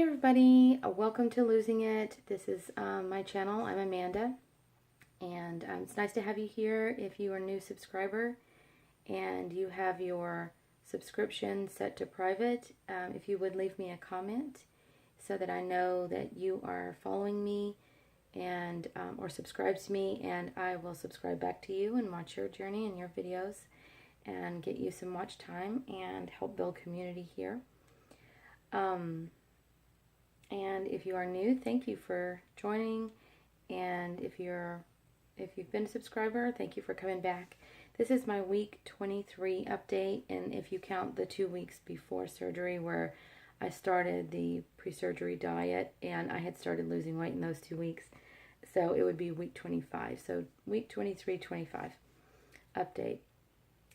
Hey everybody, welcome to Losing It. This is my channel. I'm Amanda, and it's nice to have you here. If you are a new subscriber and you have your subscription set to private, if you would leave me a comment so that I know that you are following me and or subscribe to me, and I will subscribe back to you and watch your journey and your videos and get you some watch time and help build community here. And if you are new, thank you for joining. And if you've been a subscriber, thank you for coming back. This is my week 23 update, and if you count the 2 weeks before surgery where I started the pre-surgery diet and I had started losing weight in those 2 weeks, so it would be week 25. So week 23, 25 update.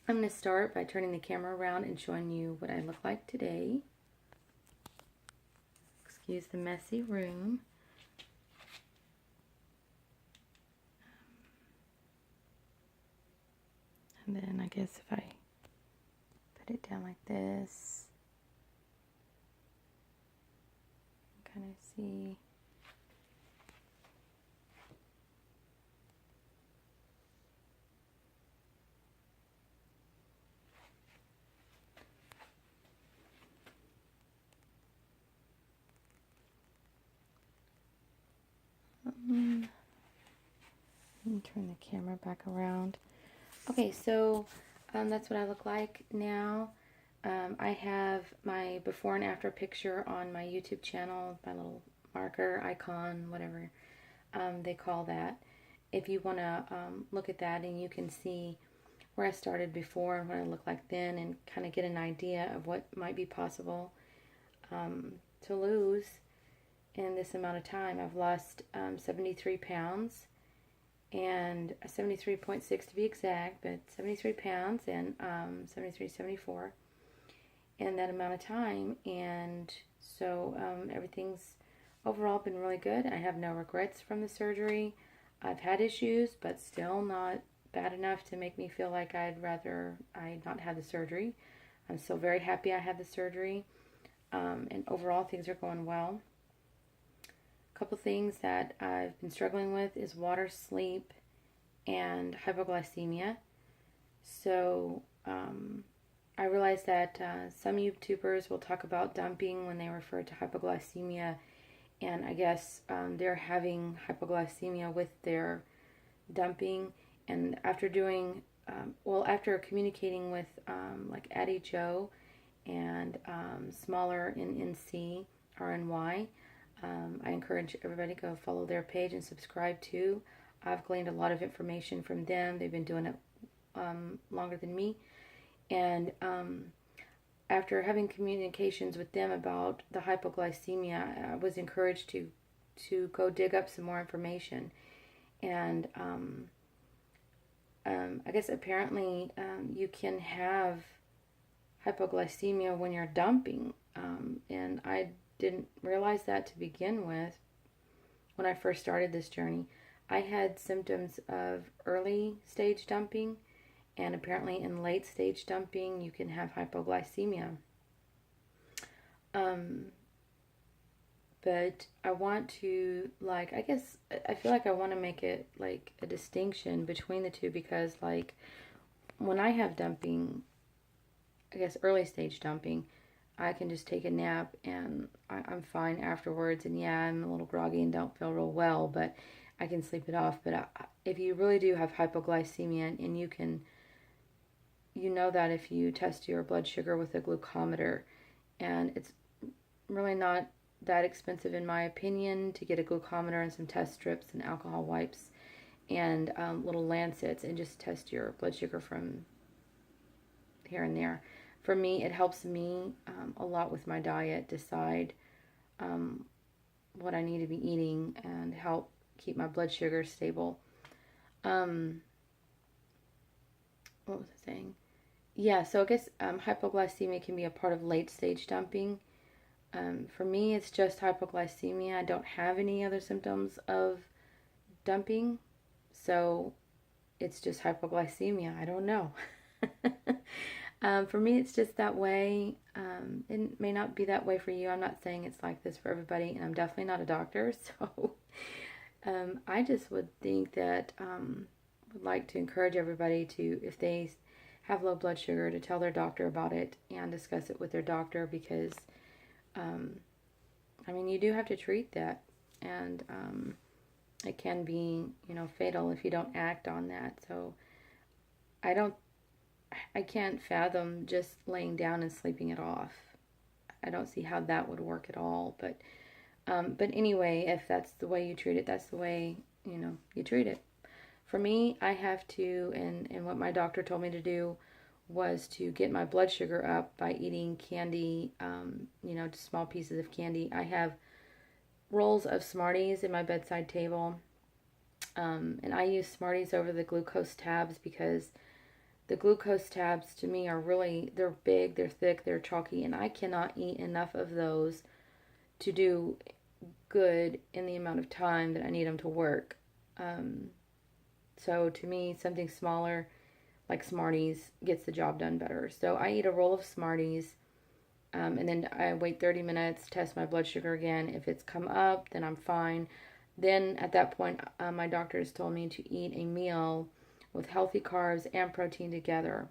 I'm going to start by turning the camera around and showing you what I look like today. Excuse the messy room. And then I guess if I put it down like this, kind of see. Let me turn the camera back around. Okay, so that's what I look like now. I have my before and after picture on my YouTube channel, my little marker, icon, whatever they call that. If you want to look at that, and you can see where I started before and what I looked like then, and kind of get an idea of what might be possible to lose in this amount of time. I've lost 73 pounds, and 73.6 to be exact, but 73 pounds and 73, 74 in that amount of time. And so everything's overall been really good. I have no regrets from the surgery. I've had issues, but still not bad enough to make me feel like I'd rather I not had the surgery. I'm still very happy I had the surgery, and overall things are going well. A couple things that I've been struggling with is water, sleep, and hypoglycemia. So I realize that some YouTubers will talk about dumping when they refer to hypoglycemia, and I guess they're having hypoglycemia with their dumping. And after doing, after communicating with like Addie Joe and Smaller in NC, RNY, I encourage everybody to go follow their page and subscribe too. I've gleaned a lot of information from them. They've been doing it longer than me. And after having communications with them about the hypoglycemia, I was encouraged to go dig up some more information. And I guess apparently you can have hypoglycemia when you're dumping. And I didn't realize that to begin with when I first started this journey. I had symptoms of early stage dumping, and apparently in late stage dumping you can have hypoglycemia. But I want to, like, I guess I feel like I want to make it like a distinction between the two, because like when I have dumping, I guess early stage dumping, I can just take a nap and I'm fine afterwards. And yeah, I'm a little groggy and don't feel real well, but I can sleep it off. But if you really do have hypoglycemia, and you know that if you test your blood sugar with a glucometer, and it's really not that expensive in my opinion to get a glucometer and some test strips and alcohol wipes and little lancets, and just test your blood sugar from here and there. For me, it helps me a lot with my diet, decide what I need to be eating and help keep my blood sugar stable. What was I saying? Yeah, so I guess hypoglycemia can be a part of late stage dumping. For me, it's just hypoglycemia. I don't have any other symptoms of dumping, so it's just hypoglycemia. I don't know. For me, it's just that way. It may not be that way for you. I'm not saying it's like this for everybody, and I'm definitely not a doctor. So I just would think that would like to encourage everybody to, if they have low blood sugar, to tell their doctor about it and discuss it with their doctor because, I mean, you do have to treat that, and it can be, fatal if you don't act on that. So I don't I can't fathom just laying down and sleeping it off. I don't see how that would work at all. But anyway, if that's the way you treat it, that's the way you treat it. For me, I have to, and what my doctor told me to do was to get my blood sugar up by eating candy, just small pieces of candy. I have rolls of Smarties in my bedside table, and I use Smarties over the glucose tabs because the glucose tabs to me are really, they're big, they're thick, they're chalky, and I cannot eat enough of those to do good in the amount of time that I need them to work. So to me, something smaller like Smarties gets the job done better. So I eat a roll of Smarties, and then I wait 30 minutes, test my blood sugar again. If it's come up, then I'm fine. Then at that point, my doctor has told me to eat a meal with healthy carbs and protein together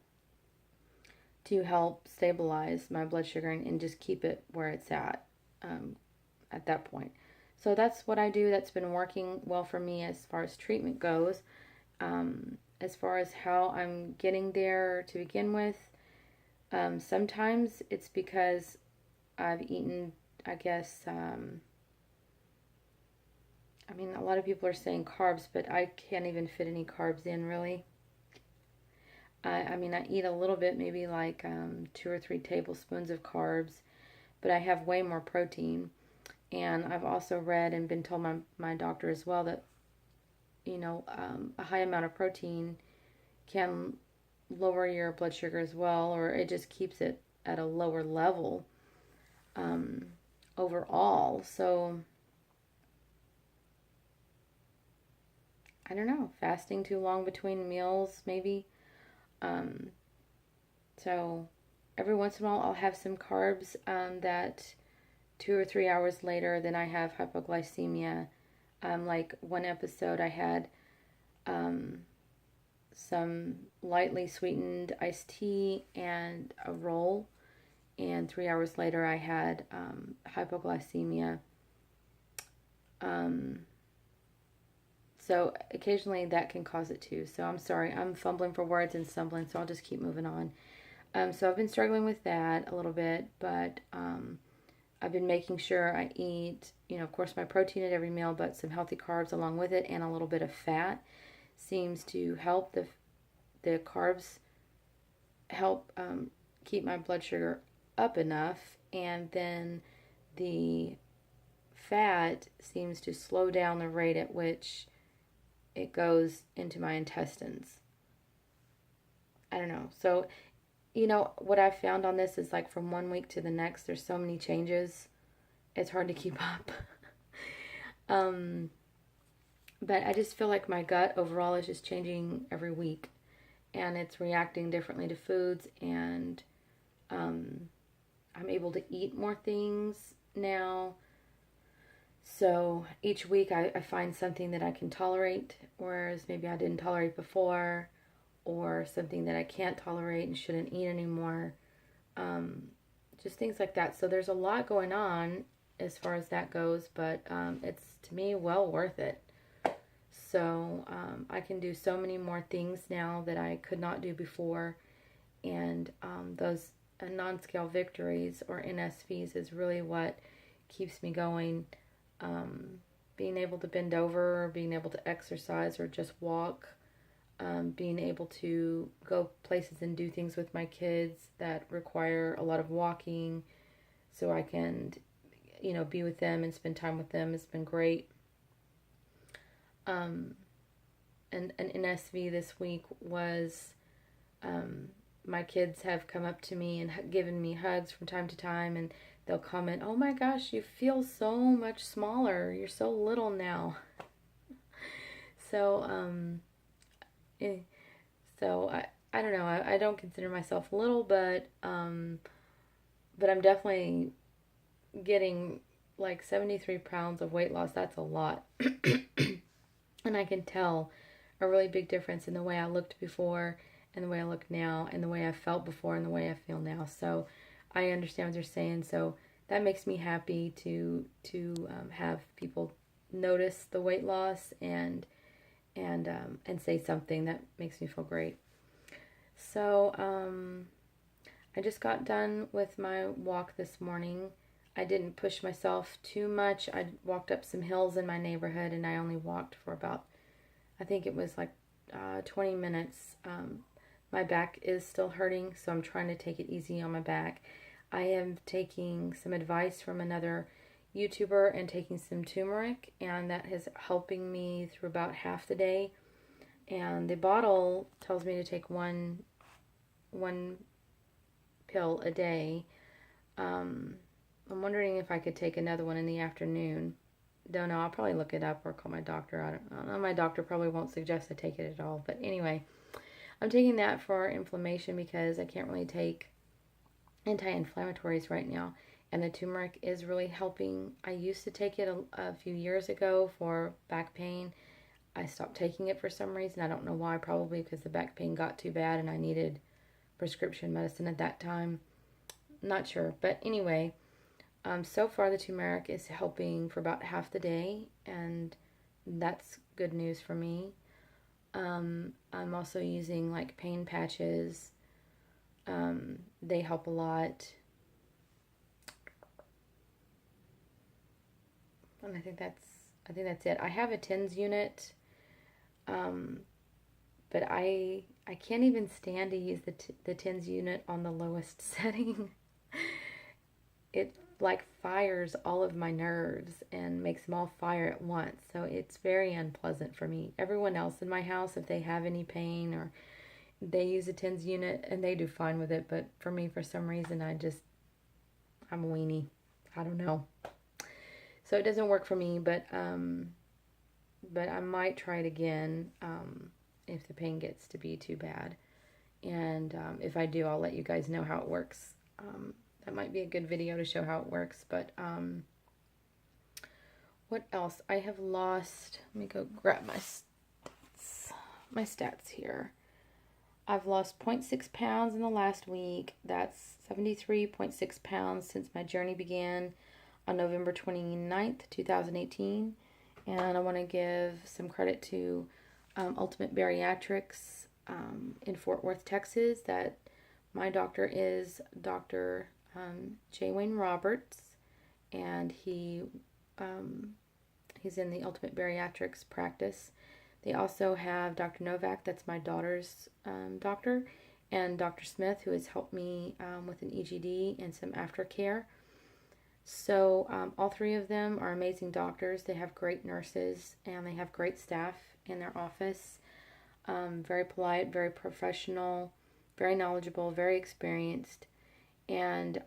to help stabilize my blood sugar and just keep it where it's at that point. So that's what I do. That's been working well for me as far as treatment goes. As far as how I'm getting there to begin with, sometimes it's because I've eaten, I guess, I mean, a lot of people are saying carbs, but I can't even fit any carbs in, really. I mean, I eat a little bit, maybe like 2 or 3 tablespoons of carbs, but I have way more protein. And I've also read and been told my doctor as well that, a high amount of protein can lower your blood sugar as well, or it just keeps it at a lower level overall. So I don't know, fasting too long between meals, maybe. Um, so every once in a while, I'll have some carbs that 2 or 3 hours later, then I have hypoglycemia. Like one episode, I had some lightly sweetened iced tea and a roll, and 3 hours later, I had hypoglycemia. Um, So occasionally that can cause it too. So I'm sorry, I'm fumbling for words and stumbling, so I'll just keep moving on. So I've been struggling with that a little bit, but I've been making sure I eat, of course, my protein at every meal, but some healthy carbs along with it, and a little bit of fat seems to help. The carbs help keep my blood sugar up enough, and then the fat seems to slow down the rate at which it goes into my intestines. I don't know. So, what I've found on this is like from one week to the next, there's so many changes. It's hard to keep up. um, but I just feel like my gut overall is just changing every week and it's reacting differently to foods, and I'm able to eat more things now. So each week I find something that I can tolerate, whereas maybe I didn't tolerate before, or something that I can't tolerate and shouldn't eat anymore. Um, just things like that. So there's a lot going on as far as that goes, but it's to me well worth it. So I can do so many more things now that I could not do before, and those non-scale victories or NSVs is really what keeps me going. Being able to bend over, being able to exercise or just walk, being able to go places and do things with my kids that require a lot of walking so I can, be with them and spend time with them has been great. And an NSV this week was my kids have come up to me and given me hugs from time to time, and they'll comment, "Oh my gosh, you feel so much smaller. You're so little now." So, eh, so I don't know. I don't consider myself little, but I'm definitely getting like 73 pounds of weight loss. That's a lot. And I can tell a really big difference in the way I looked before and the way I look now and the way I felt before and the way I feel now. So I understand what they're saying. So that makes me happy to have people notice the weight loss and say something that makes me feel great. So I just got done with my walk this morning. I didn't push myself too much. I walked up some hills in my neighborhood and I only walked for about, I think it was like 20 minutes. My back is still hurting, so I'm trying to take it easy on my back. I am taking some advice from another YouTuber and taking some turmeric, and that is helping me through about half the day. And the bottle tells me to take one pill a day. I'm wondering if I could take another one in the afternoon. Don't know. I'll probably look it up or call my doctor. I don't know. My doctor probably won't suggest I take it at all. But anyway, I'm taking that for inflammation because I can't really take anti-inflammatories right now. And the turmeric is really helping. I used to take it a few years ago for back pain. I stopped taking it for some reason. I don't know why. Probably because the back pain got too bad and I needed prescription medicine at that time. Not sure. But anyway, so far the turmeric is helping for about half the day, and that's good news for me. I'm also using like pain patches. They help a lot. And I think that's it. I have a TENS unit, but I can't even stand to use the TENS unit on the lowest setting. It like fires all of my nerves and makes them all fire at once. So it's very unpleasant for me. Everyone else in my house, if they have any pain or they use a TENS unit and they do fine with it, but for me, for some reason, I'm a weenie. I don't know. So it doesn't work for me, but I might try it again if the pain gets to be too bad. And if I do, I'll let you guys know how it works. That might be a good video to show how it works. But what else? I have lost, let me go grab my stats here. I've lost 0.6 pounds in the last week. That's 73.6 pounds since my journey began on November 29th, 2018. And I want to give some credit to Ultimate Bariatrics in Fort Worth, Texas. That my doctor is Dr. J. Wayne Roberts, and he's in the Ultimate Bariatrics practice. They also have Dr. Novak, that's my daughter's doctor, and Dr. Smith, who has helped me with an EGD and some aftercare. So all three of them are amazing doctors. They have great nurses and they have great staff in their office. Very polite, very professional, very knowledgeable, very experienced. And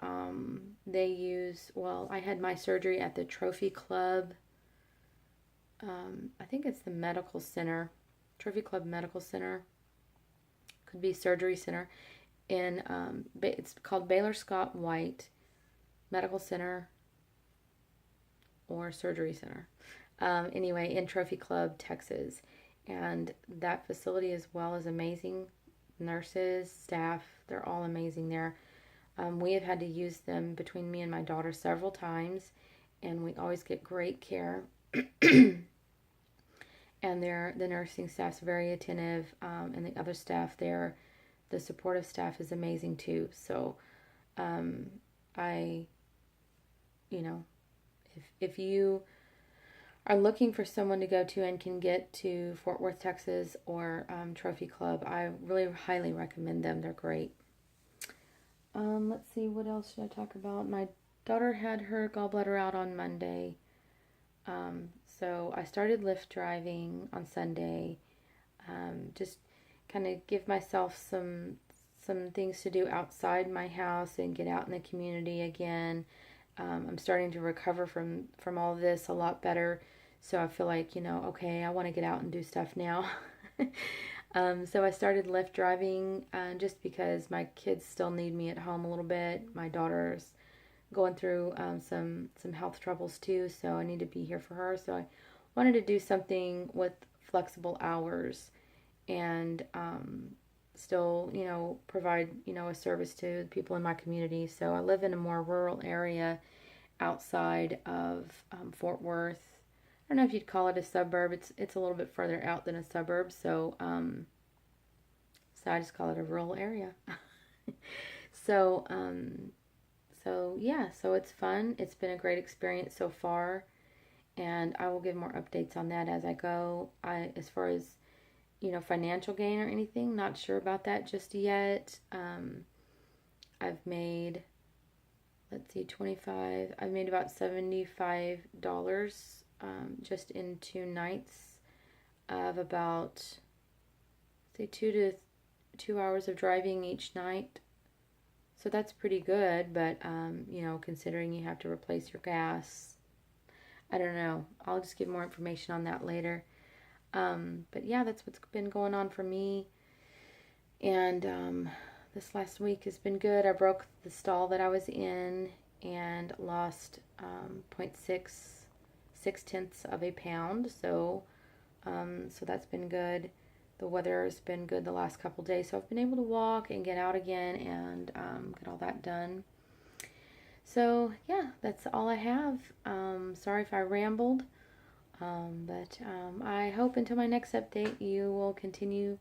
they use, well, I had my surgery at the Trophy Club. I think it's the medical center, Trophy Club Medical Center. Could be surgery center. It's called Baylor Scott White Medical Center or Surgery Center. Anyway, in Trophy Club, Texas. And that facility as well is amazing. Nurses, staff, they're all amazing there. We have had to use them between me and my daughter several times, and we always get great care. And the nursing staff's very attentive, and the other staff there, the supportive staff is amazing too. So, if you are looking for someone to go to and can get to Fort Worth, Texas, or Trophy Club, I really highly recommend them. They're great. Let's see, what else should I talk about? My daughter had her gallbladder out on Monday. So I started Lyft driving on Sunday. Just kind of give myself some things to do outside my house and get out in the community again. I'm starting to recover from all of this a lot better. So I feel like, okay, I want to get out and do stuff now. So I started Lyft driving just because my kids still need me at home a little bit. My daughter's going through some health troubles too, so I need to be here for her. So I wanted to do something with flexible hours and still, provide, a service to the people in my community. So I live in a more rural area outside of Fort Worth. I don't know if you'd call it a suburb. It's a little bit further out than a suburb, so I just call it a rural area. so yeah, so it's fun. It's been a great experience so far, and I will give more updates on that as I go. As far as financial gain or anything, not sure about that just yet. I've made, let's see, 25. I've made about $75 just in 2 nights of about, say, 2 hours of driving each night. So that's pretty good, but considering you have to replace your gas, I don't know. I'll just give more information on that later. But yeah, that's what's been going on for me. And this last week has been good. I broke the stall that I was in and lost 0.6 of a pound. So that's been good. The weather has been good the last couple days, so I've been able to walk and get out again and get all that done. So yeah, that's all I have. Sorry if I rambled, but I hope until my next update you will continue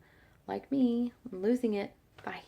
like me, losing it. Bye.